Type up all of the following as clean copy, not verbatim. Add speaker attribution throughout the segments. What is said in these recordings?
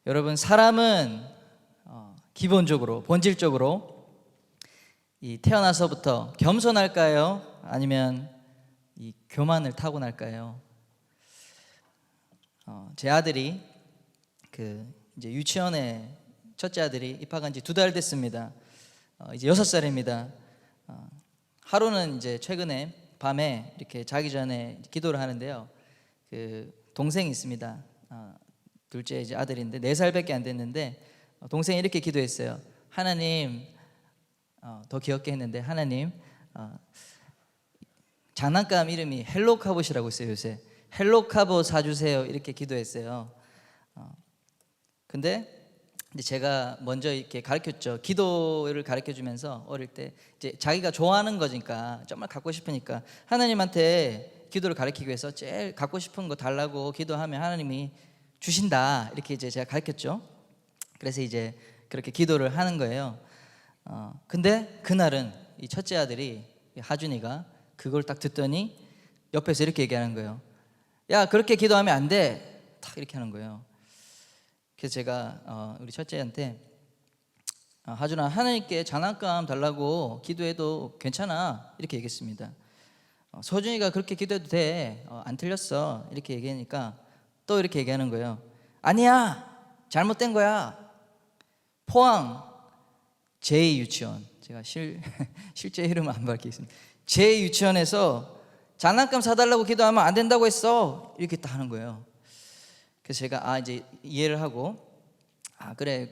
Speaker 1: 여러분, 사람은 기본적으로 본질적으로 이 태어나서부터 겸손할까요? 아니면 이 교만을 타고날까요? 제 아들이 이제 유치원에 첫째 아들이 입학한 지 2달 됐습니다. 이제 6살입니다. 하루는 이제 최근에 밤에 이렇게 자기 전에 기도를 하는데요. 동생이 있습니다. 둘째 이제 아들인데 4살밖에 안 됐는데 동생이 이렇게 기도했어요. 하나님, 더 귀엽게 했는데, 하나님, 장난감 이름이 헬로카봇이라고 있어요. 요새 헬로카봇 사주세요, 이렇게 기도했어요. 근데 이제 제가 먼저 이렇게 가르쳤죠. 기도를 가르쳐 주면서 어릴 때 이제 자기가 좋아하는 거니까, 정말 갖고 싶으니까 하나님한테 기도를 가르치기 위해서 제일 갖고 싶은 거 달라고 기도하면 하나님이 주신다, 이렇게 이제 제가 가르쳤죠. 그래서 이제 그렇게 기도를 하는 거예요. 근데 그날은 이 첫째 아들이, 하준이가 그걸 딱 듣더니 옆에서 이렇게 얘기하는 거예요. 야, 그렇게 기도하면 안 돼, 딱 이렇게 하는 거예요. 그래서 제가 우리 첫째한테, 하준아, 하나님께 장난감 달라고 기도해도 괜찮아, 이렇게 얘기했습니다. 서준이가 그렇게 기도해도 돼, 안 틀렸어, 이렇게 얘기하니까 또 이렇게 얘기하는 거예요. 아니야, 잘못된 거야. 포항 제2유치원, 제가 실제 이름은 안 밝히겠습니다. 제2유치원에서 장난감 사달라고 기도하면 안 된다고 했어, 이렇게 딱 하는 거예요. 그래서 제가 이제 이해를 하고, 그래,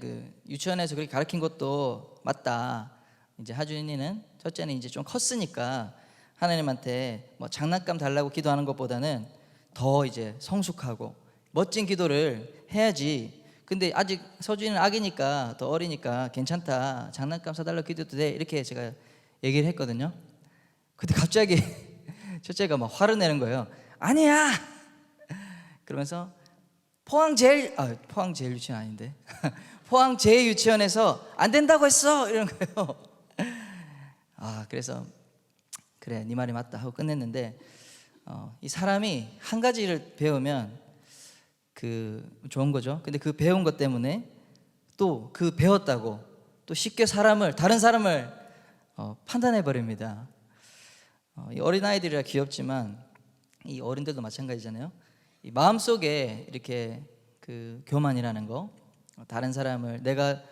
Speaker 1: 유치원에서 그렇게 가르친 것도 맞다. 이제 하준이는, 첫째는 이제 좀 컸으니까 하나님한테 뭐 장난감 달라고 기도하는 것보다는 더 이제 성숙하고 멋진 기도를 해야지. 근데 아직 서준이는 아기니까, 더 어리니까 괜찮다, 장난감 사달라고 기도도 돼, 이렇게 제가 얘기를 했거든요. 근데 갑자기 첫째가 막 화를 내는 거예요. 아니야, 그러면서 포항 제일 유치원 아닌데 포항 제일 유치원에서 안 된다고 했어, 이런 거예요. 그래서 그래, 네 말이 맞다 하고 끝냈는데, 이 사람이 한 가지를 배우면 좋은 거죠. 근데 그 배운 것 때문에 또 배웠다고 또 쉽게 다른 사람을 판단해 버립니다. 이 어린아이들이라 귀엽지만 이 어른들도 마찬가지잖아요. 이 마음속에 이렇게 교만이라는 거, 다른 사람을, 내가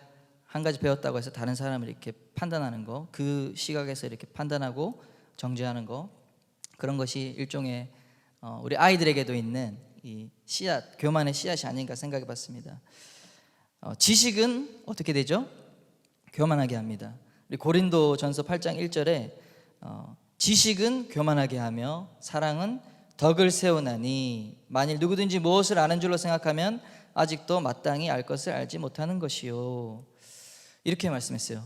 Speaker 1: 한 가지 배웠다고 해서 다른 사람을 이렇게 판단하는 거, 그 시각에서 이렇게 판단하고 정죄하는 거, 그런 것이 일종의 우리 아이들에게도 있는 이 씨앗, 교만의 씨앗이 아닌가 생각해 봤습니다. 지식은 어떻게 되죠? 교만하게 합니다. 우리 고린도전서 8장 1절에 지식은 교만하게 하며 사랑은 덕을 세우나니 만일 누구든지 무엇을 아는 줄로 생각하면 아직도 마땅히 알 것을 알지 못하는 것이요, 이렇게 말씀했어요.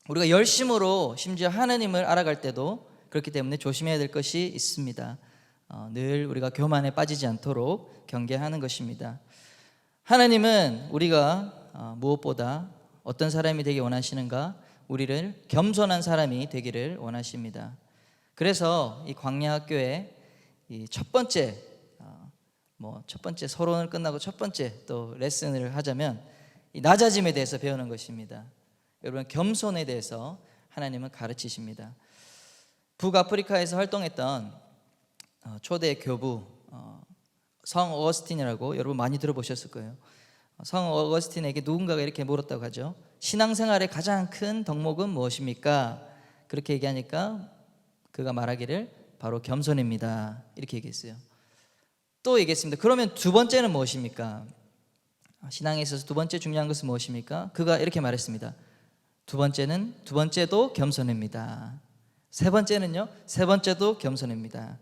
Speaker 1: 우리가 열심으로 심지어 하나님을 알아갈 때도 그렇기 때문에 조심해야 될 것이 있습니다. 늘 우리가 교만에 빠지지 않도록 경계하는 것입니다. 하나님은 우리가 무엇보다 어떤 사람이 되기 원하시는가? 우리를 겸손한 사람이 되기를 원하십니다. 그래서 이 광야학교에 이 첫 번째 서론을 끝나고 첫 번째 또 레슨을 하자면 이 낮아짐에 대해서 배우는 것입니다. 여러분, 겸손에 대해서 하나님은 가르치십니다. 북아프리카에서 활동했던 초대 교부 성 어거스틴이라고 여러분 많이 들어보셨을 거예요. 성 어거스틴에게 누군가가 이렇게 물었다고 하죠. 신앙생활의 가장 큰 덕목은 무엇입니까? 그렇게 얘기하니까 그가 말하기를 바로 겸손입니다, 이렇게 얘기했어요. 또 얘기했습니다. 그러면 두 번째는 무엇입니까? 신앙에 있어서 두 번째 중요한 것은 무엇입니까? 그가 이렇게 말했습니다. 두 번째도 겸손입니다. 세 번째는요? 세 번째도 겸손입니다.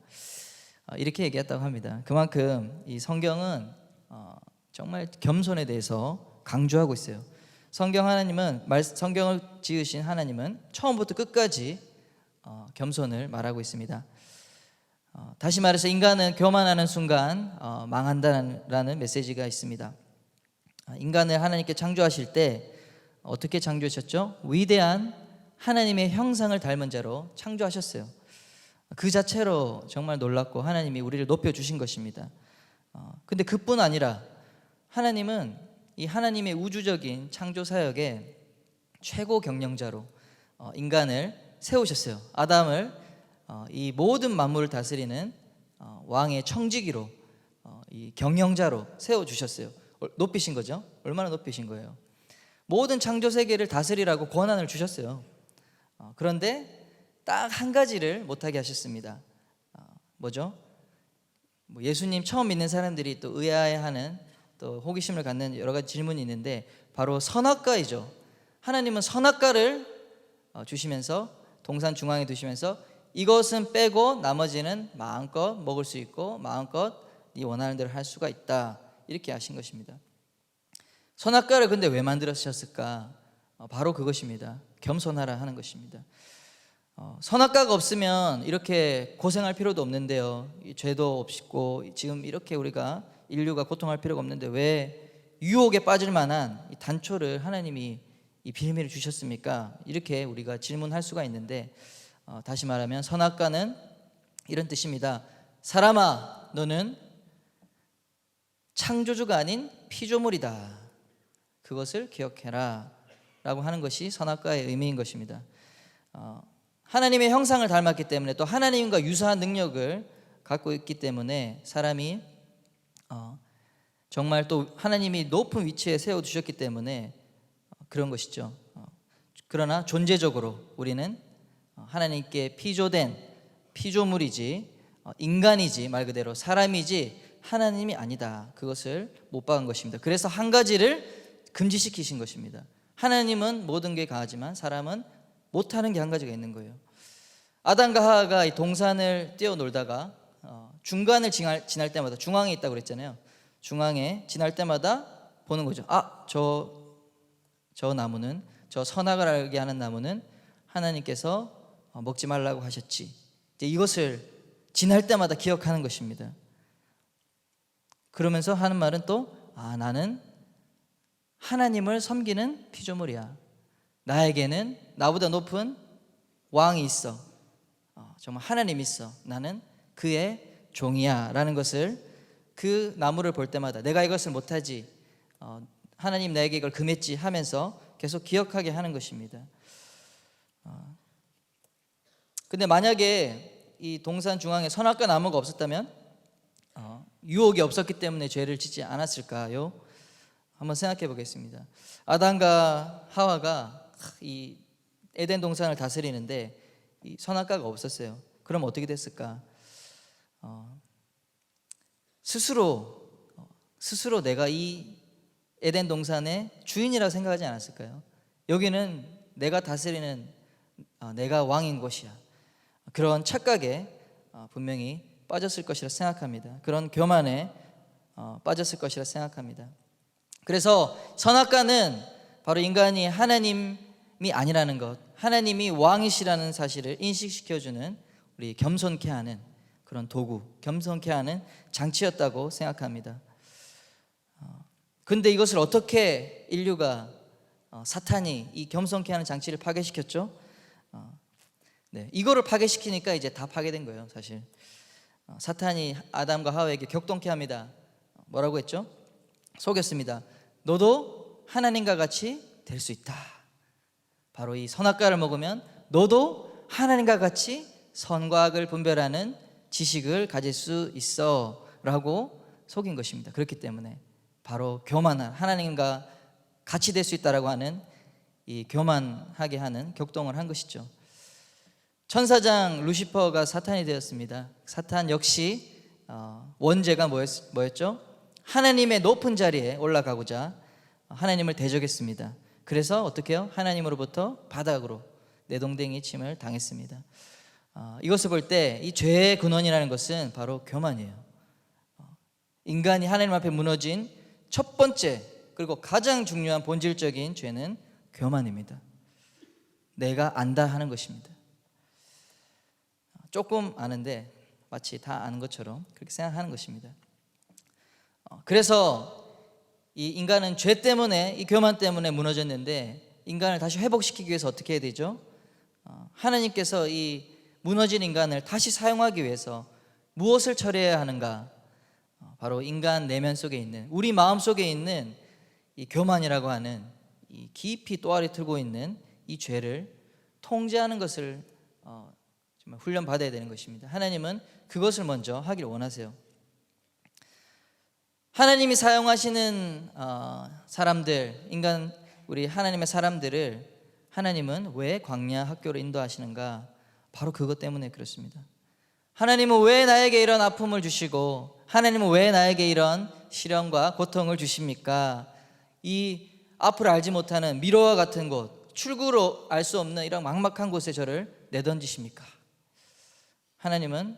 Speaker 1: 이렇게 얘기했다고 합니다. 그만큼 이 성경은 정말 겸손에 대해서 강조하고 있어요. 성경을 지으신 하나님은 처음부터 끝까지 겸손을 말하고 있습니다. 다시 말해서 인간은 교만하는 순간 망한다라는 메시지가 있습니다. 인간을 하나님께 창조하실 때 어떻게 창조하셨죠? 위대한 하나님의 형상을 닮은 자로 창조하셨어요. 그 자체로 정말 놀랍고 하나님이 우리를 높여주신 것입니다. 근데 그뿐 아니라 하나님은 이 하나님의 우주적인 창조 사역의 최고 경영자로 인간을 세우셨어요. 아담을 이 모든 만물을 다스리는 왕의 청지기로 이 경영자로 세워주셨어요. 높이신 거죠. 얼마나 높이신 거예요. 모든 창조 세계를 다스리라고 권한을 주셨어요. 그런데 딱 한 가지를 못하게 하셨습니다. 뭐죠? 뭐 예수님 처음 믿는 사람들이 또 의아해하는, 또 호기심을 갖는 여러 가지 질문이 있는데, 바로 선악과이죠. 하나님은 선악과를 주시면서 동산 중앙에 두시면서 이것은 빼고 나머지는 마음껏 먹을 수 있고 마음껏 네 원하는 대로 할 수가 있다, 이렇게 하신 것입니다. 선악과를 근데 왜 만들었을까? 바로 그것입니다. 겸손하라 하는 것입니다. 선악과가 없으면 이렇게 고생할 필요도 없는데요, 죄도 없고 지금 이렇게 우리가 인류가 고통할 필요가 없는데 왜 유혹에 빠질 만한 이 단초를 하나님이 이 비밀을 주셨습니까? 이렇게 우리가 질문할 수가 있는데, 다시 말하면 선악과는 이런 뜻입니다. 사람아, 너는 창조주가 아닌 피조물이다. 그것을 기억해라 라고 하는 것이 선악과의 의미인 것입니다. 하나님의 형상을 닮았기 때문에, 또 하나님과 유사한 능력을 갖고 있기 때문에 사람이 정말 또 하나님이 높은 위치에 세워두셨기 때문에 그런 것이죠. 그러나 존재적으로 우리는 하나님께 피조된 피조물이지 인간이지, 말 그대로 사람이지 하나님이 아니다. 그것을 못 박은 것입니다. 그래서 한 가지를 금지시키신 것입니다. 하나님은 모든 게 가하지만 사람은 못하는 게 한 가지가 있는 거예요. 아담과 하와가 이 동산을 뛰어놀다가 중간을 지날 때마다, 중앙에 있다고 그랬잖아요. 중앙에 지날 때마다 보는 거죠. 저 나무는, 저 선악을 알게 하는 나무는 하나님께서 먹지 말라고 하셨지. 이제 이것을 지날 때마다 기억하는 것입니다. 그러면서 하는 말은 또 나는 하나님을 섬기는 피조물이야. 나에게는 나보다 높은 왕이 있어. 정말 하나님이 있어. 나는 그의 종이야 라는 것을 그 나무를 볼 때마다 내가 이것을 못하지, 하나님 나에게 이걸 금했지 하면서 계속 기억하게 하는 것입니다. 근데 만약에 이 동산 중앙에 선악과 나무가 없었다면 유혹이 없었기 때문에 죄를 짓지 않았을까요? 한번 생각해 보겠습니다. 아담과 하와가 이 에덴 동산을 다스리는데 이 선악과가 없었어요. 그럼 어떻게 됐을까? 스스로 내가 이 에덴 동산의 주인이라고 생각하지 않았을까요? 여기는 내가 다스리는, 내가 왕인 곳이야. 그런 착각에 분명히 빠졌을 것이라 생각합니다. 그런 교만에 빠졌을 것이라 생각합니다. 그래서 선악과는 바로 인간이 하나님이 아니라는 것, 하나님이 왕이시라는 사실을 인식시켜주는 우리 겸손케 하는 그런 도구, 겸손케 하는 장치였다고 생각합니다. 근데 이것을 어떻게 인류가, 사탄이 이 겸손케 하는 장치를 파괴시켰죠? 이거를 파괴시키니까 이제 다 파괴된 거예요, 사실. 사탄이 아담과 하와에게 격동케 합니다. 뭐라고 했죠? 속였습니다. 너도 하나님과 같이 될 수 있다. 바로 이 선악과를 먹으면 너도 하나님과 같이 선과 악을 분별하는 지식을 가질 수 있어 라고 속인 것입니다. 그렇기 때문에 바로 교만한, 하나님과 같이 될 수 있다라고 하는 이 교만하게 하는 격동을 한 것이죠. 천사장 루시퍼가 사탄이 되었습니다. 사탄 역시 원죄가 뭐였죠? 하나님의 높은 자리에 올라가고자 하나님을 대적했습니다. 그래서 어떻게 해요? 하나님으로부터 바닥으로 내동댕이 침을 당했습니다. 이것을 볼 때 이 죄의 근원이라는 것은 바로 교만이에요. 인간이 하나님 앞에 무너진 첫 번째 그리고 가장 중요한 본질적인 죄는 교만입니다. 내가 안다 하는 것입니다. 조금 아는데 마치 다 아는 것처럼 그렇게 생각하는 것입니다. 그래서 이 인간은 죄 때문에, 이 교만 때문에 무너졌는데, 인간을 다시 회복시키기 위해서 어떻게 해야 되죠? 하나님께서 이 무너진 인간을 다시 사용하기 위해서 무엇을 처리해야 하는가? 바로 인간 내면 속에 있는, 우리 마음 속에 있는 이 교만이라고 하는 이 깊이 또아리 틀고 있는 이 죄를 통제하는 것을 정말 훈련 받아야 되는 것입니다. 하나님은 그것을 먼저 하기를 원하세요. 하나님이 사용하시는 사람들, 인간 우리 하나님의 사람들을 하나님은 왜 광야 학교로 인도하시는가? 바로 그것 때문에 그렇습니다. 하나님은 왜 나에게 이런 아픔을 주시고 하나님은 왜 나에게 이런 시련과 고통을 주십니까? 이 앞을 알지 못하는 미로와 같은 곳, 출구로 알 수 없는 이런 막막한 곳에 저를 내던지십니까? 하나님은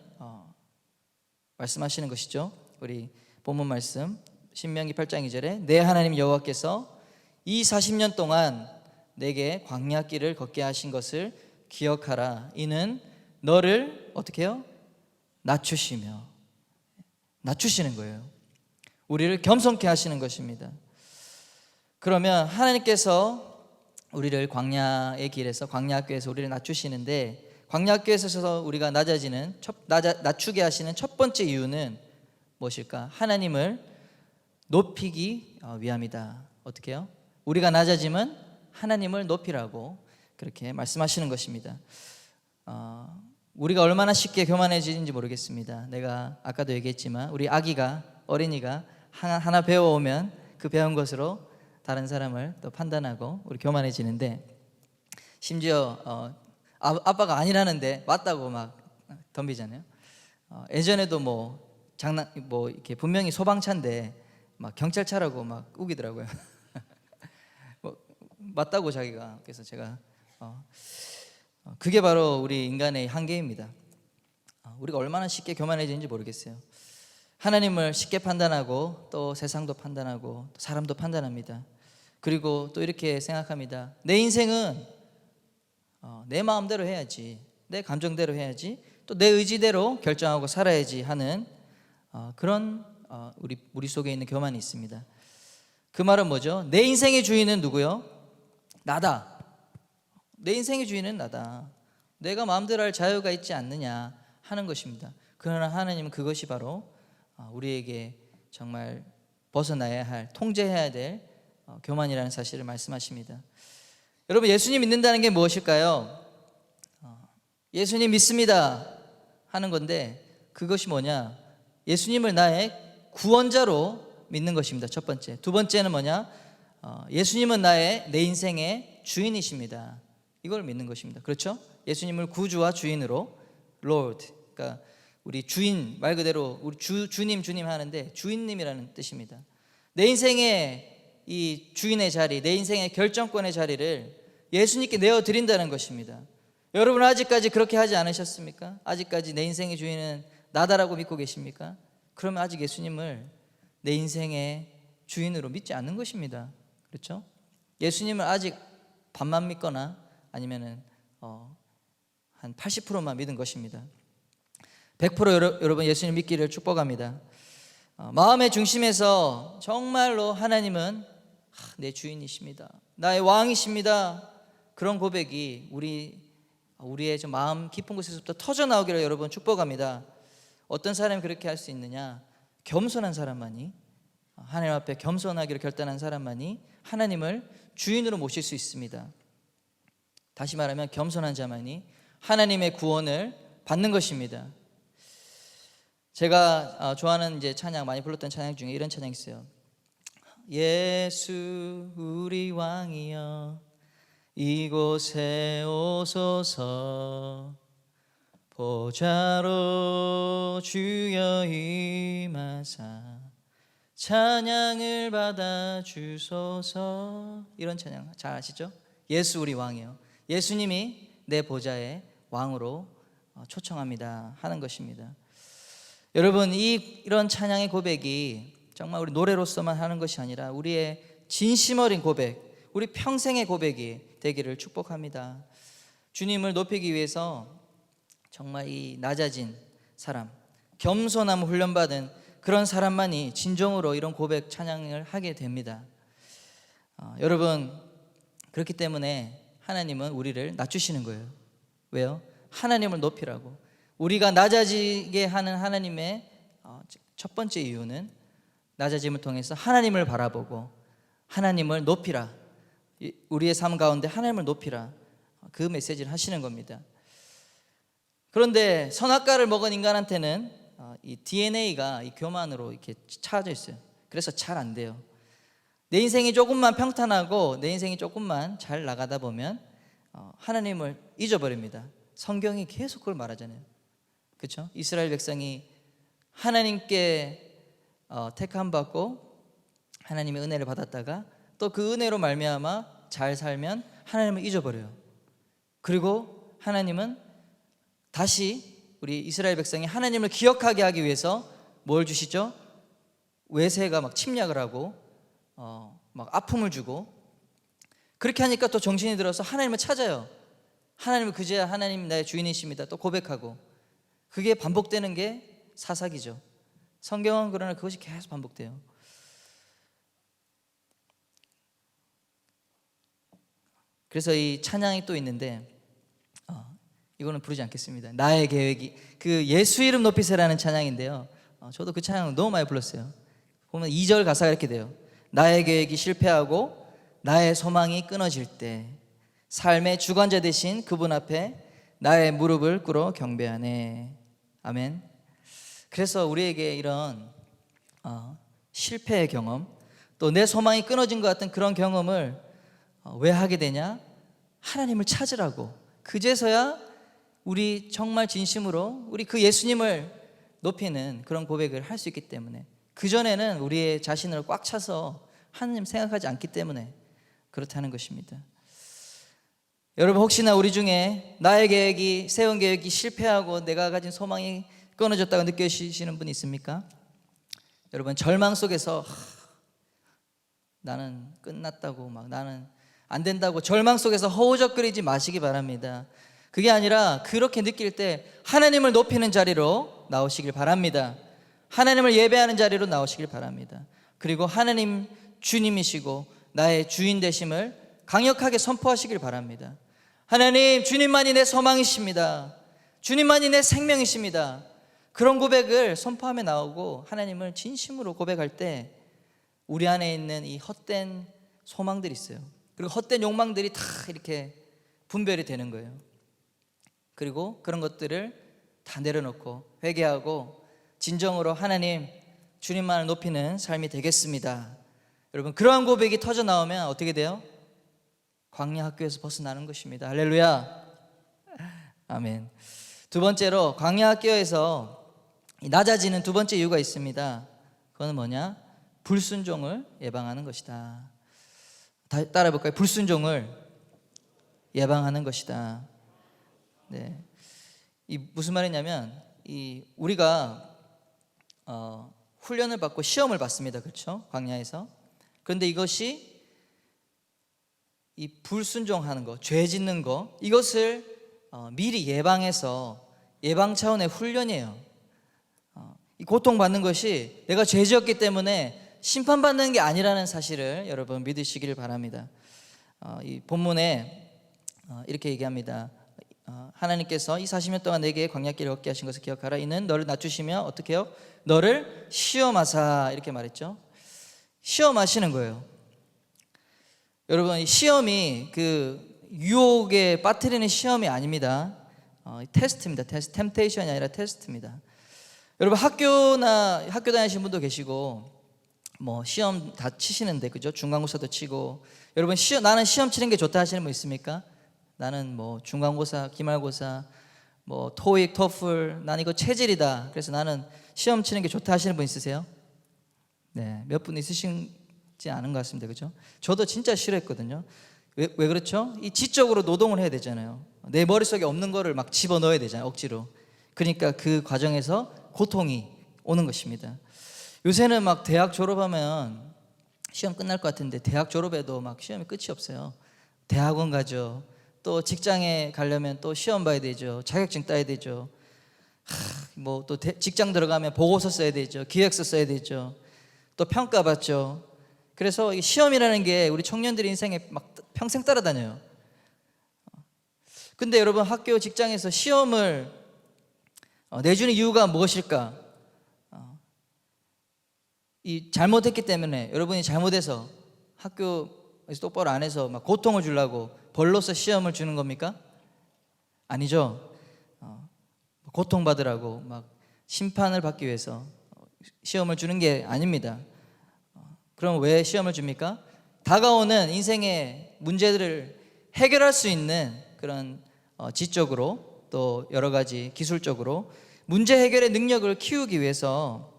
Speaker 1: 말씀하시는 것이죠. 우리 본문 말씀 신명기 8장 2절에 내 하나님 여호와께서 이 40년 동안 내게 광야길을 걷게 하신 것을 기억하라. 이는 너를 어떻게 해요? 낮추시며, 낮추시는 거예요. 우리를 겸손케 하시는 것입니다. 그러면 하나님께서 우리를 광야의 길에서 광야학교에서 우리를 낮추시는데, 광야학교에서 우리가 낮추게 하시는 첫 번째 이유는 무엇일까? 하나님을 높이기 위함이다. 어떻게 해요? 우리가 낮아지면 하나님을 높이라고 그렇게 말씀하시는 것입니다. 우리가 얼마나 쉽게 교만해지는지 모르겠습니다. 내가 아까도 얘기했지만 우리 어린이가 하나 배워오면 그 배운 것으로 다른 사람을 또 판단하고 우리 교만해지는데, 심지어 아빠가 아니라는데 맞다고 막 덤비잖아요. 예전에도 이렇게 분명히 소방차인데 막 경찰차라고 막 우기더라고요. 맞다고 자기가. 그래서 제가 그게 바로 우리 인간의 한계입니다. 우리가 얼마나 쉽게 교만해지는지 모르겠어요. 하나님을 쉽게 판단하고 또 세상도 판단하고 또 사람도 판단합니다. 그리고 또 이렇게 생각합니다. 내 인생은 내 마음대로 해야지, 내 감정대로 해야지, 또 내 의지대로 결정하고 살아야지 하는 그런 우리 속에 있는 교만이 있습니다. 그 말은 뭐죠? 내 인생의 주인은 누구요? 나다. 내 인생의 주인은 나다. 내가 마음대로 할 자유가 있지 않느냐 하는 것입니다. 그러나 하나님은 그것이 바로 우리에게 정말 벗어나야 할, 통제해야 될 교만이라는 사실을 말씀하십니다. 여러분, 예수님 믿는다는 게 무엇일까요? 예수님 믿습니다 하는 건데, 그것이 뭐냐? 예수님을 나의 구원자로 믿는 것입니다. 첫 번째. 두 번째는 뭐냐? 예수님은 내 인생의 주인이십니다. 이걸 믿는 것입니다. 그렇죠? 예수님을 구주와 주인으로, Lord, 그러니까 우리 주인, 말 그대로 우리 주님 하는데 주인님이라는 뜻입니다. 내 인생의 이 주인의 자리, 내 인생의 결정권의 자리를 예수님께 내어드린다는 것입니다. 여러분, 아직까지 그렇게 하지 않으셨습니까? 아직까지 내 인생의 주인은 나다라고 믿고 계십니까? 그러면 아직 예수님을 내 인생의 주인으로 믿지 않는 것입니다. 그렇죠? 예수님을 아직 반만 믿거나 아니면은 한 80%만 믿은 것입니다. 100% 여러분 예수님 믿기를 축복합니다. 마음의 중심에서 정말로 하나님은 내 주인이십니다, 나의 왕이십니다, 그런 고백이 우리의 좀 마음 깊은 곳에서부터 터져 나오기를 여러분 축복합니다. 어떤 사람이 그렇게 할 수 있느냐? 겸손한 사람만이, 하나님 앞에 겸손하기를 결단한 사람만이 하나님을 주인으로 모실 수 있습니다. 다시 말하면 겸손한 자만이 하나님의 구원을 받는 것입니다. 제가 좋아하는 이제 찬양, 많이 불렀던 찬양 중에 이런 찬양이 있어요. 예수 우리 왕이여 이곳에 오소서, 보좌로 주여 임하사 찬양을 받아 주소서. 이런 찬양 잘 아시죠? 예수 우리 왕이요, 예수님이 내 보좌의 왕으로 초청합니다 하는 것입니다. 여러분, 이런 찬양의 고백이 정말 우리 노래로서만 하는 것이 아니라 우리의 진심 어린 고백, 우리 평생의 고백이 되기를 축복합니다. 주님을 높이기 위해서 정말 이 낮아진 사람, 겸손함 훈련받은 그런 사람만이 진정으로 이런 고백 찬양을 하게 됩니다. 여러분, 그렇기 때문에 하나님은 우리를 낮추시는 거예요. 왜요? 하나님을 높이라고. 우리가 낮아지게 하는 하나님의 첫 번째 이유는 낮아짐을 통해서 하나님을 바라보고 하나님을 높이라. 우리의 삶 가운데 하나님을 높이라. 그 메시지를 하시는 겁니다. 그런데 선악과를 먹은 인간한테는 이 DNA가 이 교만으로 이렇게 차져 있어요. 그래서 잘 안 돼요. 내 인생이 조금만 평탄하고 내 인생이 조금만 잘 나가다 보면 하나님을 잊어버립니다. 성경이 계속 그걸 말하잖아요. 그렇죠? 이스라엘 백성이 하나님께 택함 받고 하나님의 은혜를 받았다가 또 그 은혜로 말미암아 잘 살면 하나님을 잊어버려요. 그리고 하나님은 다시 우리 이스라엘 백성이 하나님을 기억하게 하기 위해서 뭘 주시죠? 외세가 막 침략을 하고 막 아픔을 주고, 그렇게 하니까 또 정신이 들어서 하나님을 찾아요. 하나님을 그제야 하나님 나의 주인이십니다 또 고백하고, 그게 반복되는 게 사사기죠. 성경은 그러나 그것이 계속 반복돼요. 그래서 이 찬양이 또 있는데 이거는 부르지 않겠습니다. 나의 계획이, 그 예수 이름 높이세라는 찬양인데요. 저도 그 찬양을 너무 많이 불렀어요. 보면 2절 가사가 이렇게 돼요. 나의 계획이 실패하고 나의 소망이 끊어질 때 삶의 주관자 되신 그분 앞에 나의 무릎을 꿇어 경배하네. 아멘. 그래서 우리에게 이런 실패의 경험, 또 내 소망이 끊어진 것 같은 그런 경험을 왜 하게 되냐? 하나님을 찾으라고. 그제서야 우리 정말 진심으로 우리 그 예수님을 높이는 그런 고백을 할 수 있기 때문에, 그전에는 우리의 자신을 꽉 차서 하나님 생각하지 않기 때문에 그렇다는 것입니다. 여러분, 혹시나 우리 중에 나의 계획이, 세운 계획이 실패하고 내가 가진 소망이 끊어졌다고 느끼시는 분이 있습니까? 여러분, 절망 속에서 나는 끝났다고, 막 나는 안 된다고 절망 속에서 허우적거리지 마시기 바랍니다. 그게 아니라 그렇게 느낄 때 하나님을 높이는 자리로 나오시길 바랍니다. 하나님을 예배하는 자리로 나오시길 바랍니다. 그리고 하나님 주님이시고 나의 주인 되심을 강력하게 선포하시길 바랍니다. 하나님, 주님만이 내 소망이십니다. 주님만이 내 생명이십니다. 그런 고백을 선포하며 나오고 하나님을 진심으로 고백할 때 우리 안에 있는 이 헛된 소망들이 있어요. 그리고 헛된 욕망들이 다 이렇게 분별이 되는 거예요. 그리고 그런 것들을 다 내려놓고 회개하고 진정으로 하나님, 주님만을 높이는 삶이 되겠습니다. 여러분, 그러한 고백이 터져 나오면 어떻게 돼요? 광야 학교에서 벗어나는 것입니다. 할렐루야. 아멘. 두 번째로 광야 학교에서 낮아지는 두 번째 이유가 있습니다. 그건 뭐냐? 불순종을 예방하는 것이다. 따라 볼까요? 불순종을 예방하는 것이다. 네. 이 무슨 말이냐면, 우리가 훈련을 받고 시험을 받습니다. 그렇죠? 광야에서. 그런데 이것이 이 불순종하는 거, 죄 짓는 거, 이것을 미리 예방해서 예방 차원의 훈련이에요. 이 고통받는 것이 내가 죄 지었기 때문에 심판받는 게 아니라는 사실을 여러분 믿으시기를 바랍니다. 이 본문에 이렇게 얘기합니다. 하나님께서 이 40년 동안 내게 광야길을 걷게 하신 것을 기억하라. 이는 너를 낮추시며 어떻게 해요? 너를 시험하사, 이렇게 말했죠. 시험하시는 거예요. 여러분, 시험이 그 유혹에 빠뜨리는 시험이 아닙니다. 테스트입니다. 테스트. 템테이션이 아니라 테스트입니다. 여러분, 학교 다니시는 분도 계시고 뭐 시험 다 치시는데, 그죠? 중간고사도 치고. 여러분, 나는 시험 치는 게 좋다 하시는 분 있습니까? 나는 뭐 중간고사, 기말고사, 뭐 토익, 토플, 난 이거 체질이다, 그래서 나는 시험 치는 게 좋다 하시는 분 있으세요? 네, 몇 분 있으신지 않은 것 같습니다. 그죠? 저도 진짜 싫어했거든요. 왜 그렇죠? 이 지적으로 노동을 해야 되잖아요. 내 머릿속에 없는 거를 막 집어넣어야 되잖아요, 억지로. 그러니까 그 과정에서 고통이 오는 것입니다. 요새는 막 대학 졸업하면 시험 끝날 것 같은데 대학 졸업해도 막 시험이 끝이 없어요. 대학원 가죠. 또 직장에 가려면 또 시험 봐야 되죠. 자격증 따야 되죠. 뭐 또 직장 들어가면 보고서 써야 되죠. 기획서 써야 되죠. 또 평가 받죠. 그래서 이 시험이라는 게 우리 청년들 인생에 막 평생 따라다녀요. 근데 여러분, 학교 직장에서 시험을 내주는 이유가 무엇일까? 이 잘못했기 때문에, 여러분이 잘못해서 학교에서 똑바로 안 해서 막 고통을 주려고 벌로서 시험을 주는 겁니까? 아니죠. 고통받으라고 막 심판을 받기 위해서 시험을 주는 게 아닙니다. 그럼 왜 시험을 줍니까? 다가오는 인생의 문제들을 해결할 수 있는 그런 지적으로 또 여러 가지 기술적으로 문제 해결의 능력을 키우기 위해서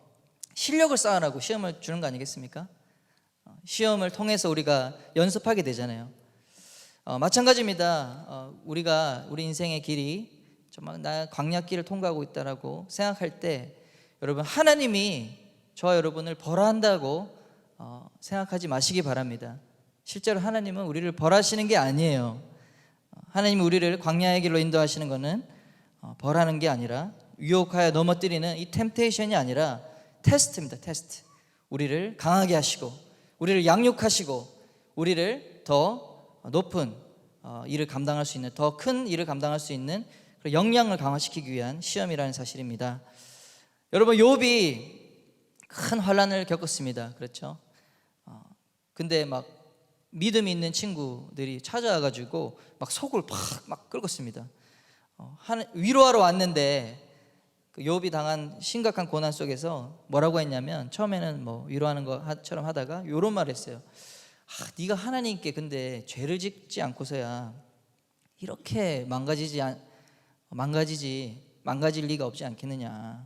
Speaker 1: 실력을 쌓으라고 시험을 주는 거 아니겠습니까? 시험을 통해서 우리가 연습하게 되잖아요. 마찬가지입니다. 우리가 우리 인생의 길이 정말 나 광야길을 통과하고 있다라고 생각할 때 여러분 하나님이 저와 여러분을 벌한다고 생각하지 마시기 바랍니다. 실제로 하나님은 우리를 벌하시는 게 아니에요. 하나님이 우리를 광야의 길로 인도하시는 것은 벌하는 게 아니라 유혹하여 넘어뜨리는 이 템테이션이 아니라 테스트입니다. 테스트. 우리를 강하게 하시고 우리를 양육하시고 우리를 더 높은 일을 감당할 수 있는 더 큰 일을 감당할 수 있는 역량을 강화시키기 위한 시험이라는 사실입니다. 여러분 욥이 큰 환난을 겪었습니다. 그렇죠? 근데 막 믿음이 있는 친구들이 찾아와가지고 막 속을 막 긁었습니다. 위로하러 왔는데 그 욥이 당한 심각한 고난 속에서 뭐라고 했냐면 처음에는 뭐 위로하는 것처럼 하다가 이런 말을 했어요. 네가 하나님께 근데 죄를 짓지 않고서야 이렇게 망가질 리가 없지 않겠느냐.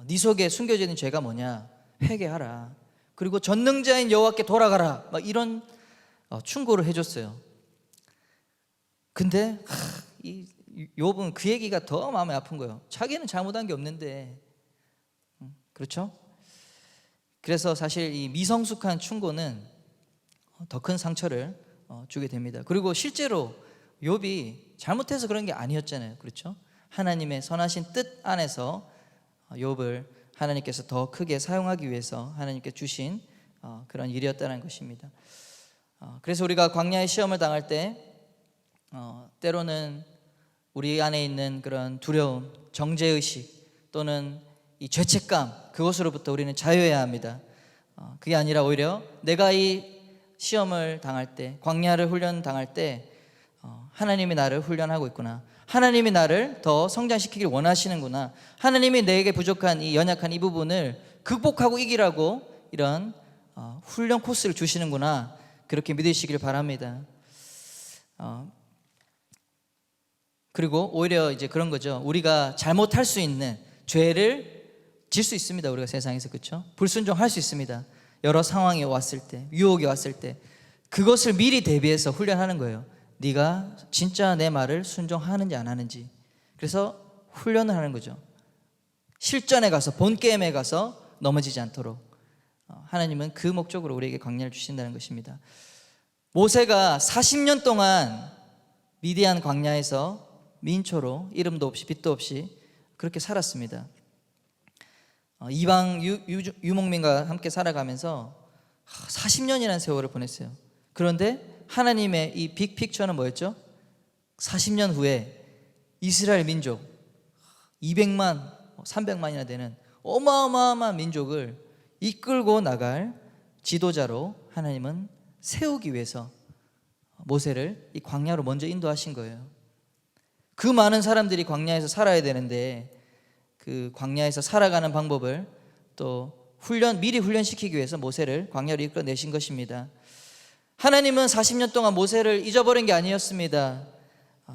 Speaker 1: 네 속에 숨겨져 있는 죄가 뭐냐? 회개하라. 그리고 전능자인 여호와께 돌아가라. 막 이런 충고를 해줬어요. 근데 이 욥은 그 얘기가 더 마음이 아픈 거예요. 자기는 잘못한 게 없는데, 그렇죠? 그래서 사실 이 미성숙한 충고는 더 큰 상처를 주게 됩니다. 그리고 실제로 욥이 잘못해서 그런 게 아니었잖아요. 그렇죠? 하나님의 선하신 뜻 안에서 욥을 하나님께서 더 크게 사용하기 위해서 하나님께 주신 그런 일이었다는 것입니다. 그래서 우리가 광야의 시험을 당할 때 때로는 우리 안에 있는 그런 두려움, 정죄의식 또는 이 죄책감, 그것으로부터 우리는 자유해야 합니다. 그게 아니라 오히려 내가 이 시험을 당할 때, 광야를 훈련 당할 때 하나님이 나를 훈련하고 있구나, 하나님이 나를 더 성장시키길 원하시는구나, 하나님이 내게 부족한 이 연약한 이 부분을 극복하고 이기라고 이런 훈련 코스를 주시는구나, 그렇게 믿으시길 바랍니다. 그리고 오히려 이제 그런 거죠. 우리가 잘못할 수 있는 죄를 질 수 있습니다. 우리가 세상에서, 그렇죠? 불순종할 수 있습니다. 여러 상황이 왔을 때, 유혹이 왔을 때 그것을 미리 대비해서 훈련하는 거예요. 네가 진짜 내 말을 순종하는지 안 하는지. 그래서 훈련을 하는 거죠. 실전에 가서, 본 게임에 가서 넘어지지 않도록 하나님은 그 목적으로 우리에게 광야를 주신다는 것입니다. 모세가 40년 동안 미디안 광야에서 민초로 이름도 없이 빛도 없이 그렇게 살았습니다. 이방 유목민과 함께 살아가면서 40년이라는 세월을 보냈어요. 그런데 하나님의 이 빅픽처는 뭐였죠? 40년 후에 이스라엘 민족 200만, 300만이나 되는 어마어마한 민족을 이끌고 나갈 지도자로 하나님은 세우기 위해서 모세를 이 광야로 먼저 인도하신 거예요. 그 많은 사람들이 광야에서 살아야 되는데 그 광야에서 살아가는 방법을 또 미리 훈련시키기 위해서 모세를 광야로 이끌어내신 것입니다. 하나님은 40년 동안 모세를 잊어버린 게 아니었습니다.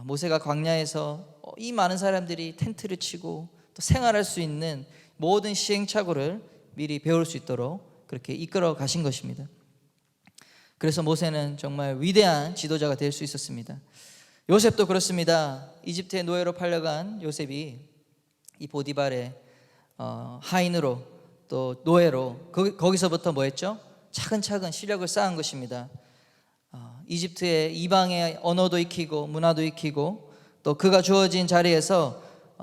Speaker 1: 모세가 광야에서 이 많은 사람들이 텐트를 치고 또 생활할 수 있는 모든 시행착오를 미리 배울 수 있도록 그렇게 이끌어 가신 것입니다. 그래서 모세는 정말 위대한 지도자가 될 수 있었습니다. 요셉도 그렇습니다. 이집트의 노예로 팔려간 요셉이 이 보디발의 하인으로 또 노예로 거기서부터 뭐 했죠? 차근차근 실력을 쌓은 것입니다. 이집트의 이방의 언어도 익히고 문화도 익히고 또 그가 주어진 자리에서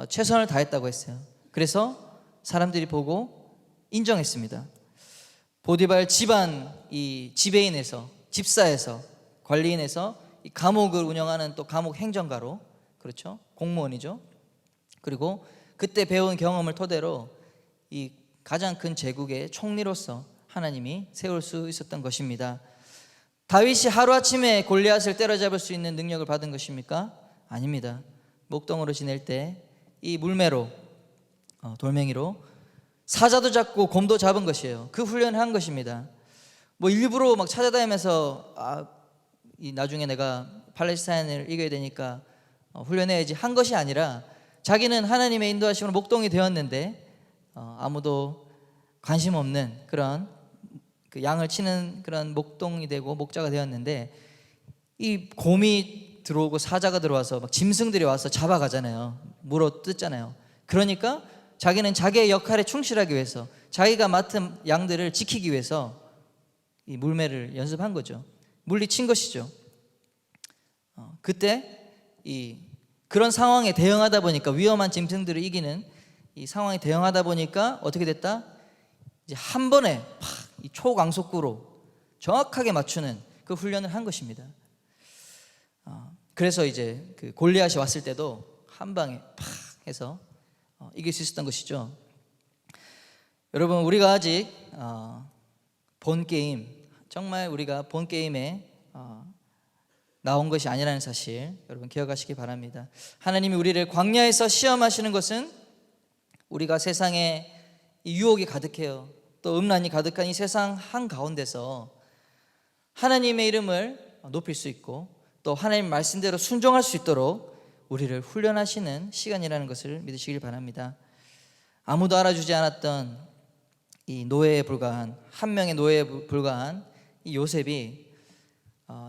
Speaker 1: 최선을 다했다고 했어요. 그래서 사람들이 보고 인정했습니다. 보디발 집안 이 지배인에서, 집사에서, 관리인에서 이 감옥을 운영하는 또 감옥 행정가로, 그렇죠? 공무원이죠. 그리고 그때 배운 경험을 토대로 이 가장 큰 제국의 총리로서 하나님이 세울 수 있었던 것입니다. 다윗이 하루아침에 골리앗을 때려잡을 수 있는 능력을 받은 것입니까? 아닙니다. 목동으로 지낼 때 이 물매로 돌멩이로 사자도 잡고 곰도 잡은 것이에요. 그 훈련을 한 것입니다. 뭐 일부러 막 찾아다니면서 나중에 내가 팔레스타인을 이겨야 되니까 훈련해야지 한 것이 아니라 자기는 하나님의 인도하심으로 목동이 되었는데 아무도 관심 없는 그런 그 양을 치는 그런 목동이 되고 목자가 되었는데, 이 곰이 들어오고 사자가 들어와서 막 짐승들이 와서 잡아가잖아요. 물어 뜯잖아요. 그러니까 자기는 자기의 역할에 충실하기 위해서, 자기가 맡은 양들을 지키기 위해서 이 물매를 연습한 거죠. 물리친 것이죠. 그때 그런 상황에 대응하다 보니까, 위험한 짐승들을 이기는 이 상황에 대응하다 보니까 어떻게 됐다? 이제 한 번에 이 초강속구로 정확하게 맞추는 그 훈련을 한 것입니다. 그래서 이제 그 골리앗이 왔을 때도 한 방에 팍 해서 이길 수 있었던 것이죠. 여러분, 우리가 아직 본 게임, 정말 우리가 본 게임에 나온 것이 아니라는 사실 여러분 기억하시기 바랍니다. 하나님이 우리를 광야에서 시험하시는 것은 우리가 세상에 유혹이 가득해요, 또 음란이 가득한 이 세상 한가운데서 하나님의 이름을 높일 수 있고 또 하나님 말씀대로 순종할 수 있도록 우리를 훈련하시는 시간이라는 것을 믿으시길 바랍니다. 아무도 알아주지 않았던 이 노예에 불과한, 한 명의 노예에 불과한 이 요셉이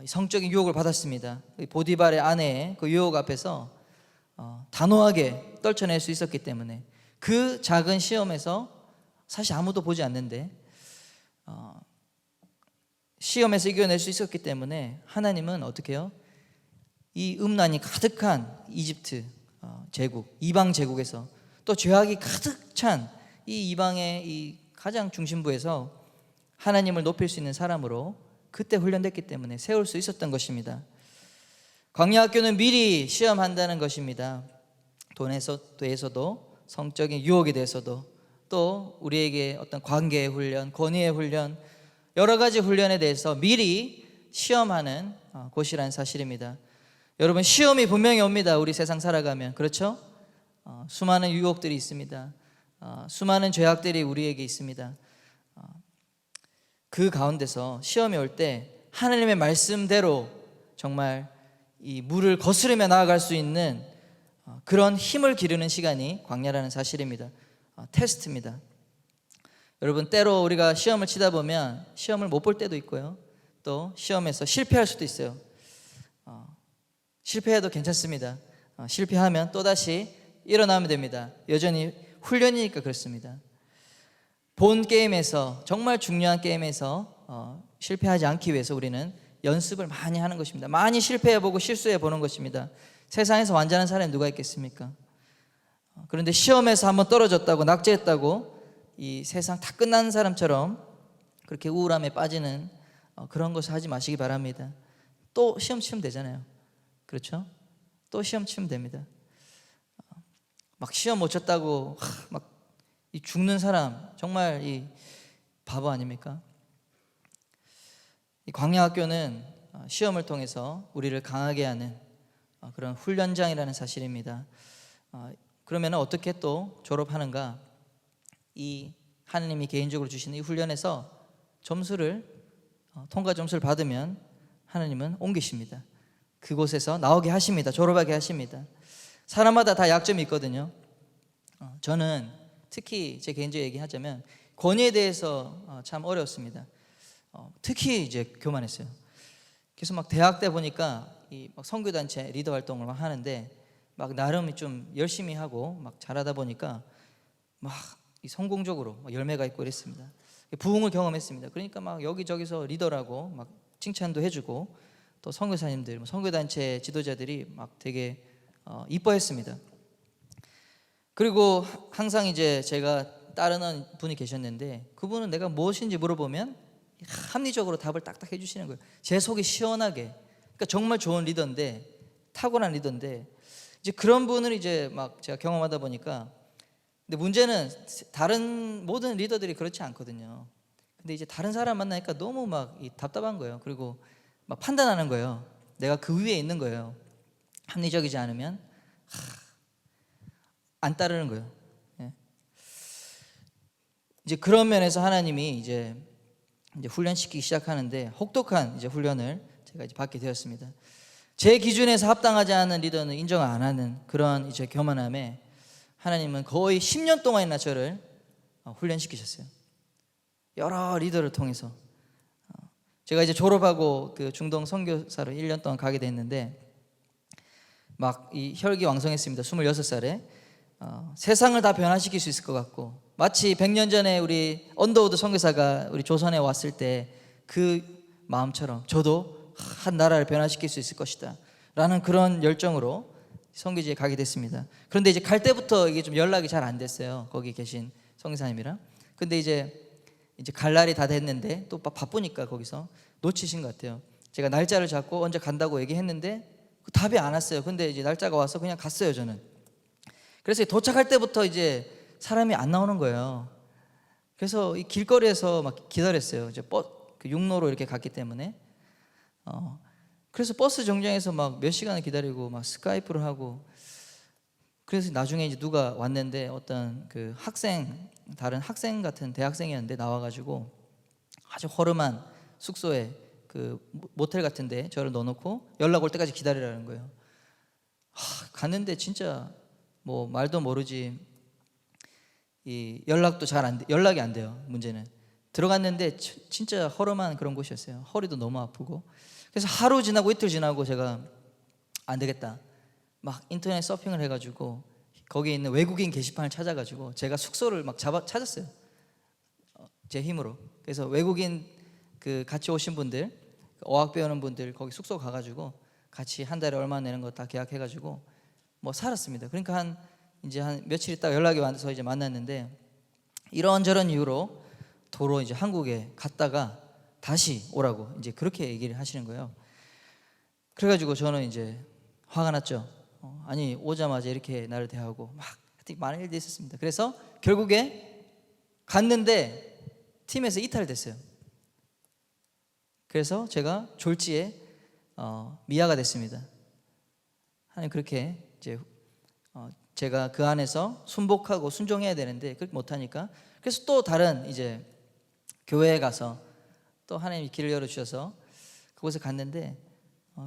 Speaker 1: 성적인 유혹을 받았습니다. 보디발의 아내의 그 유혹 앞에서 단호하게 떨쳐낼 수 있었기 때문에, 그 작은 시험에서 사실 아무도 보지 않는데 시험에서 이겨낼 수 있었기 때문에 하나님은 어떻게 해요? 이 음란이 가득한 이집트 제국, 이방 제국에서, 또 죄악이 가득 찬 이 이방의 이 가장 중심부에서 하나님을 높일 수 있는 사람으로 그때 훈련됐기 때문에 세울 수 있었던 것입니다. 광야 학교는 미리 시험한다는 것입니다. 돈에 대해서도, 성적인 유혹에 대해서도, 또 우리에게 어떤 관계의 훈련, 권위의 훈련, 여러 가지 훈련에 대해서 미리 시험하는 곳이라는 사실입니다. 여러분, 시험이 분명히 옵니다. 우리 세상 살아가면. 그렇죠? 수많은 유혹들이 있습니다. 수많은 죄악들이 우리에게 있습니다. 그 가운데서 시험이 올 때 하나님의 말씀대로 정말 이 물을 거스르며 나아갈 수 있는 그런 힘을 기르는 시간이 광야라는 사실입니다. 테스트입니다. 여러분, 때로 우리가 시험을 치다 보면 시험을 못 볼 때도 있고요, 또 시험에서 실패할 수도 있어요. 실패해도 괜찮습니다. 실패하면 또다시 일어나면 됩니다. 여전히 훈련이니까 그렇습니다. 본 게임에서, 정말 중요한 게임에서 실패하지 않기 위해서 우리는 연습을 많이 하는 것입니다. 많이 실패해보고 실수해보는 것입니다. 세상에서 완전한 사람이 누가 있겠습니까? 그런데 시험에서 한번 떨어졌다고, 낙제했다고 이 세상 다 끝난 사람처럼 그렇게 우울함에 빠지는 그런 것을 하지 마시기 바랍니다. 또 시험 치면 되잖아요. 그렇죠? 또 시험 치면 됩니다. 막 시험 못 쳤다고 막 이 죽는 사람, 정말 이 바보 아닙니까? 이 광야 학교는 시험을 통해서 우리를 강하게 하는 그런 훈련장이라는 사실입니다. 그러면 어떻게 또 졸업하는가? 이 하나님이 개인적으로 주시는 이 훈련에서 통과 점수를 받으면 하나님은 옮기십니다. 그곳에서 나오게 하십니다. 졸업하게 하십니다. 사람마다 다 약점이 있거든요. 저는 특히 제 개인적인 얘기하자면 권위에 대해서 참 어려웠습니다. 특히 이제 교만했어요. 그래서 막 대학 때 보니까 막 선교단체 리더 활동을 막 하는데 막 나름 좀 열심히 하고 막 잘하다 보니까 막 성공적으로 막 열매가 있고 이랬습니다. 부흥을 경험했습니다. 그러니까 막 여기저기서 리더라고 막 칭찬도 해주고, 또 선교사님들, 선교단체 지도자들이 막 되게 이뻐했습니다. 그리고 항상 이제 제가 따르는 분이 계셨는데, 그분은 내가 무엇인지 물어보면 합리적으로 답을 딱딱 해주시는 거예요. 제 속이 시원하게. 그러니까 정말 좋은 리더인데, 타고난 리더인데, 이제 그런 분을 이제 막 제가 경험하다 보니까, 근데 문제는 다른 모든 리더들이 그렇지 않거든요. 근데 이제 다른 사람 만나니까 너무 막 답답한 거예요. 그리고 막 판단하는 거예요. 내가 그 위에 있는 거예요. 합리적이지 않으면 안 따르는 거예요. 예. 이제 그런 면에서 하나님이 이제 훈련시키기 시작하는데 혹독한 이제 훈련을 제가 이제 받게 되었습니다. 제 기준에서 합당하지 않은 리더는 인정 안 하는 그런 이제 교만함에 하나님은 거의 10년 동안이나 저를 훈련시키셨어요. 여러 리더를 통해서. 제가 이제 졸업하고 그 중동 선교사로 1년 동안 가게 됐는데 막 이 혈기왕성했습니다. 26살에 세상을 다 변화시킬 수 있을 것 같고, 마치 100년 전에 우리 언더우드 선교사가 우리 조선에 왔을 때 그 마음처럼 저도 한 나라를 변화시킬 수 있을 것이다 라는 그런 열정으로 선교지에 가게 됐습니다. 그런데 이제 갈 때부터 이게 좀 연락이 잘 안 됐어요. 거기 계신 선교사님이랑. 근데 이제 갈 날이 다 됐는데 또 바쁘니까 거기서 놓치신 것 같아요. 제가 날짜를 잡고 언제 간다고 얘기했는데 답이 안 왔어요. 근데 이제 날짜가 와서 그냥 갔어요, 저는. 그래서 도착할 때부터 이제 사람이 안 나오는 거예요. 그래서 이 길거리에서 막 기다렸어요. 이제 그 육로로 이렇게 갔기 때문에. 그래서 버스 정류장에서 막 몇 시간을 기다리고 막 스카이프를 하고, 그래서 나중에 이제 누가 왔는데 어떤 그 다른 학생 같은 대학생이었는데 나와가지고 아주 허름한 숙소에 그 모텔 같은데 저를 넣어놓고 연락 올 때까지 기다리라는 거예요. 갔는데 진짜 뭐 말도 모르지, 이 연락도 연락이 안 돼요. 문제는 들어갔는데 진짜 허름한 그런 곳이었어요. 허리도 너무 아프고. 그래서 하루 지나고 이틀 지나고 제가 안 되겠다, 막 인터넷 서핑을 해가지고 거기에 있는 외국인 게시판을 찾아가지고 제가 숙소를 막 찾았어요, 제 힘으로. 그래서 외국인 그 같이 오신 분들, 어학 배우는 분들 거기 숙소 가가지고 같이 한 달에 얼마 내는 거 다 계약해가지고 뭐 살았습니다. 그러니까 한 며칠 있다가 연락이 와서 이제 만났는데, 이런저런 이유로 도로 이제 한국에 갔다가 다시 오라고 이제 그렇게 얘기를 하시는 거예요. 그래가지고 저는 이제 화가 났죠. 아니 오자마자 이렇게 나를 대하고 막 하여튼 많은 일들이 있었습니다. 그래서 결국에 갔는데 팀에서 이탈됐어요. 그래서 제가 졸지에 미아가 됐습니다. 하나님 그렇게 이제 제가 그 안에서 순복하고 순종해야 되는데 그렇게 못하니까, 그래서 또 다른 이제 교회에 가서 또 하나님이 길을 열어주셔서 그곳에 갔는데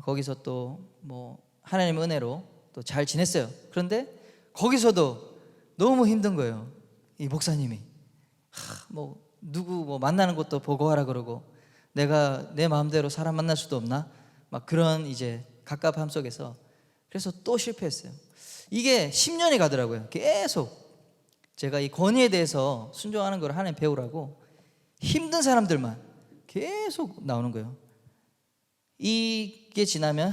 Speaker 1: 거기서 또 뭐 하나님의 은혜로 또 잘 지냈어요. 그런데 거기서도 너무 힘든 거예요. 이 목사님이 뭐 누구 뭐 만나는 것도 보고하라 그러고, 내가 내 마음대로 사람 만날 수도 없나, 막 그런 이제 갑갑함 속에서 그래서 또 실패했어요. 이게 10년이 가더라고요. 계속 제가 이 권위에 대해서 순종하는 걸 하나님 배우라고 힘든 사람들만 계속 나오는 거예요. 이게 지나면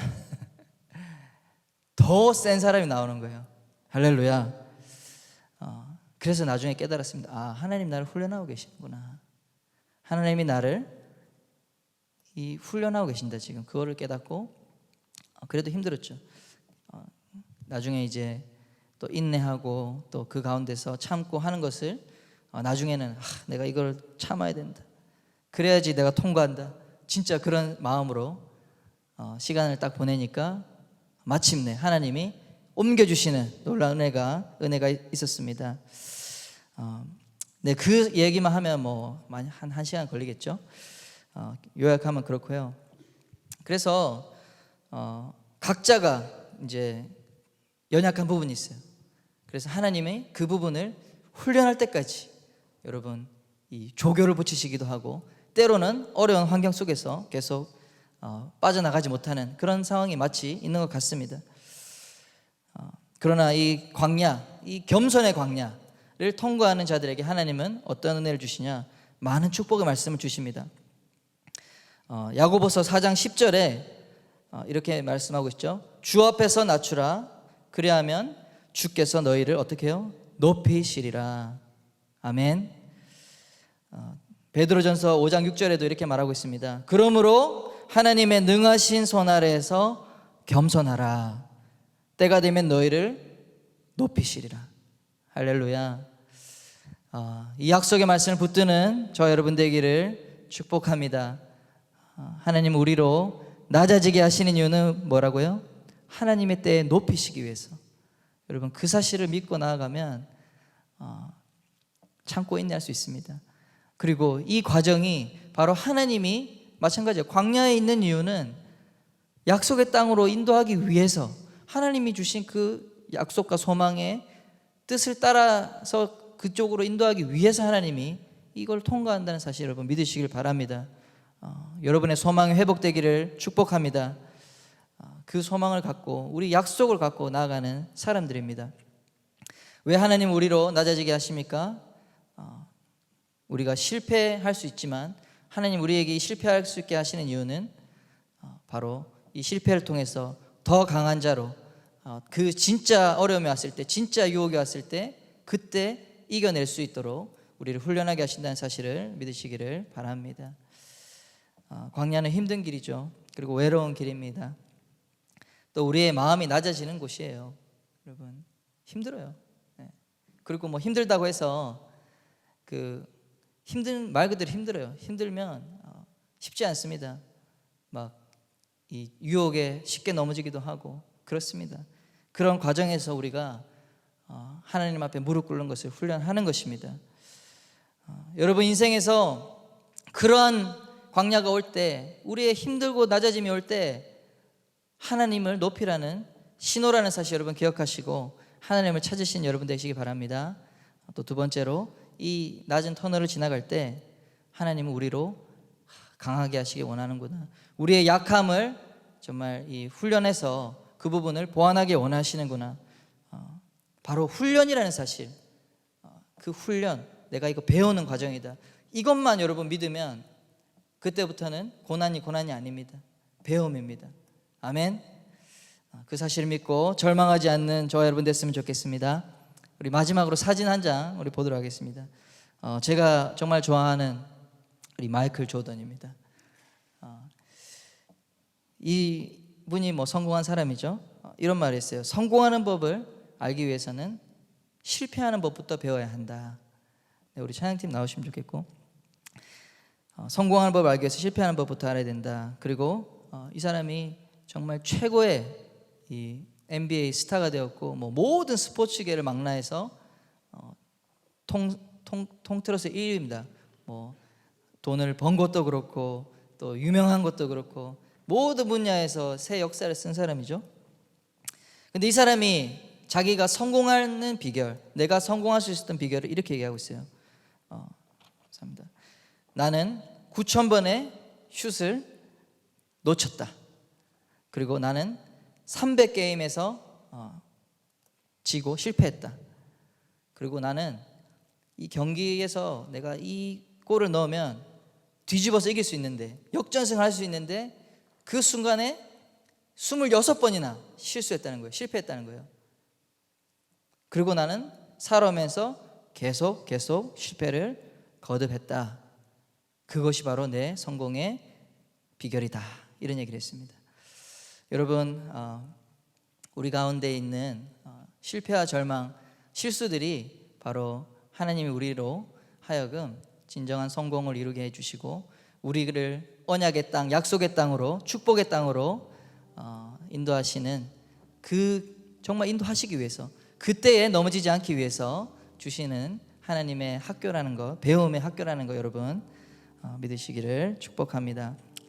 Speaker 1: 더 센 사람이 나오는 거예요. 할렐루야. 그래서 나중에 깨달았습니다. 하나님 나를 훈련하고 계시는구나. 하나님이 나를 훈련하고 계신다 지금. 그거를 깨닫고 그래도 힘들었죠. 나중에 이제 또 인내하고 또 그 가운데서 참고 하는 것을 나중에는 내가 이걸 참아야 된다, 그래야지 내가 통과한다, 진짜 그런 마음으로 시간을 딱 보내니까 마침내 하나님이 옮겨주시는 놀라운 은혜가 있었습니다. 네, 그 얘기만 하면 뭐 한 시간 걸리겠죠. 요약하면 그렇고요. 그래서 각자가 이제 연약한 부분이 있어요. 그래서 하나님이 그 부분을 훈련할 때까지 여러분 이 조교를 붙이시기도 하고, 때로는 어려운 환경 속에서 계속 빠져나가지 못하는 그런 상황이 마치 있는 것 같습니다. 그러나 이 광야, 이 겸손의 광야를 통과하는 자들에게 하나님은 어떤 은혜를 주시냐, 많은 축복의 말씀을 주십니다. 야고보서 4장 10절에 이렇게 말씀하고 있죠. 주 앞에서 낮추라, 그리하면 주께서 너희를 어떻게 해요? 높이시리라. 아멘. 베드로전서 5장 6절에도 이렇게 말하고 있습니다. 그러므로 하나님의 능하신 손 아래에서 겸손하라. 때가 되면 너희를 높이시리라. 할렐루야. 이 약속의 말씀을 붙드는 저 여러분 되기를 축복합니다. 하나님 우리로 낮아지게 하시는 이유는 뭐라고요? 하나님의 때에 높이시기 위해서. 여러분 그 사실을 믿고 나아가면 참고 인내할 수 있습니다. 그리고 이 과정이 바로 하나님이 마찬가지예요. 광야에 있는 이유는 약속의 땅으로 인도하기 위해서 하나님이 주신 그 약속과 소망의 뜻을 따라서 그쪽으로 인도하기 위해서 하나님이 이걸 통과한다는 사실 여러분 믿으시길 바랍니다. 여러분의 소망이 회복되기를 축복합니다. 그 소망을 갖고 우리 약속을 갖고 나아가는 사람들입니다. 왜 하나님 우리로 낮아지게 하십니까? 우리가 실패할 수 있지만 하나님 우리에게 실패할 수 있게 하시는 이유는 바로 이 실패를 통해서 더 강한 자로 그 진짜 어려움이 왔을 때, 진짜 유혹이 왔을 때 그때 이겨낼 수 있도록 우리를 훈련하게 하신다는 사실을 믿으시기를 바랍니다. 광야는 힘든 길이죠. 그리고 외로운 길입니다. 또 우리의 마음이 낮아지는 곳이에요. 여러분 힘들어요. 그리고 뭐 힘들다고 해서 말 그대로 힘들어요. 힘들면 쉽지 않습니다. 막 이 유혹에 쉽게 넘어지기도 하고 그렇습니다. 그런 과정에서 우리가 하나님 앞에 무릎 꿇는 것을 훈련하는 것입니다. 여러분 인생에서 그러한 광야가 올 때, 우리의 힘들고 낮아짐이 올 때 하나님을 높이라는 신호라는 사실 여러분 기억하시고 하나님을 찾으신 여러분 되시기 바랍니다. 또 두 번째로 이 낮은 터널을 지나갈 때 하나님은 우리로 강하게 하시기 원하는구나. 우리의 약함을 정말 이 훈련해서 그 부분을 보완하기 원하시는구나. 바로 훈련이라는 사실, 그 훈련, 내가 이거 배우는 과정이다. 이것만 여러분 믿으면 그때부터는 고난이 아닙니다. 배움입니다. 아멘. 그 사실을 믿고 절망하지 않는 저와 여러분 됐으면 좋겠습니다. 우리 마지막으로 사진 한 장 우리 보도록 하겠습니다. 제가 정말 좋아하는 우리 마이클 조던입니다. 이 분이 뭐 성공한 사람이죠. 이런 말을 했어요. 성공하는 법을 알기 위해서는 실패하는 법부터 배워야 한다. 네, 우리 찬양팀 나오시면 좋겠고, 성공하는 법을 알기 위해서 실패하는 법부터 알아야 된다. 그리고 이 사람이 정말 최고의 이 NBA 스타가 되었고, 뭐 모든 스포츠계를 망라해서 통틀어서 1위입니다. 뭐 돈을 번 것도 그렇고 또 유명한 것도 그렇고 모든 분야에서 새 역사를 쓴 사람이죠. 근데 이 사람이 자기가 성공하는 비결, 내가 성공할 수 있었던 비결을 이렇게 얘기하고 있어요. 감사합니다. 나는 9,000번의 슛을 놓쳤다. 그리고 나는 300게임에서 지고 실패했다. 그리고 나는 이 경기에서 내가 이 골을 넣으면 뒤집어서 이길 수 있는데, 역전승할 수 있는데 그 순간에 26번이나 실수했다는 거예요. 실패했다는 거예요. 그리고 나는 살아오면서 계속 실패를 거듭했다. 그것이 바로 내 성공의 비결이다. 이런 얘기를 했습니다. 여러분, 우리 가운데 있는 실패와 절망, 실수들이 바로 하나님이 우리로 하여금 진정한 성공을 이루게 해주시고 우리를 언약의 땅, 약속의 땅으로, 축복의 땅으로 인도하시는, 그 정말 인도하시기 위해서, 그때에 넘어지지 않기 위해서 주시는 하나님의 학교라는 거, 배움의 학교라는 거 여러분 믿으시기를 축복합니다.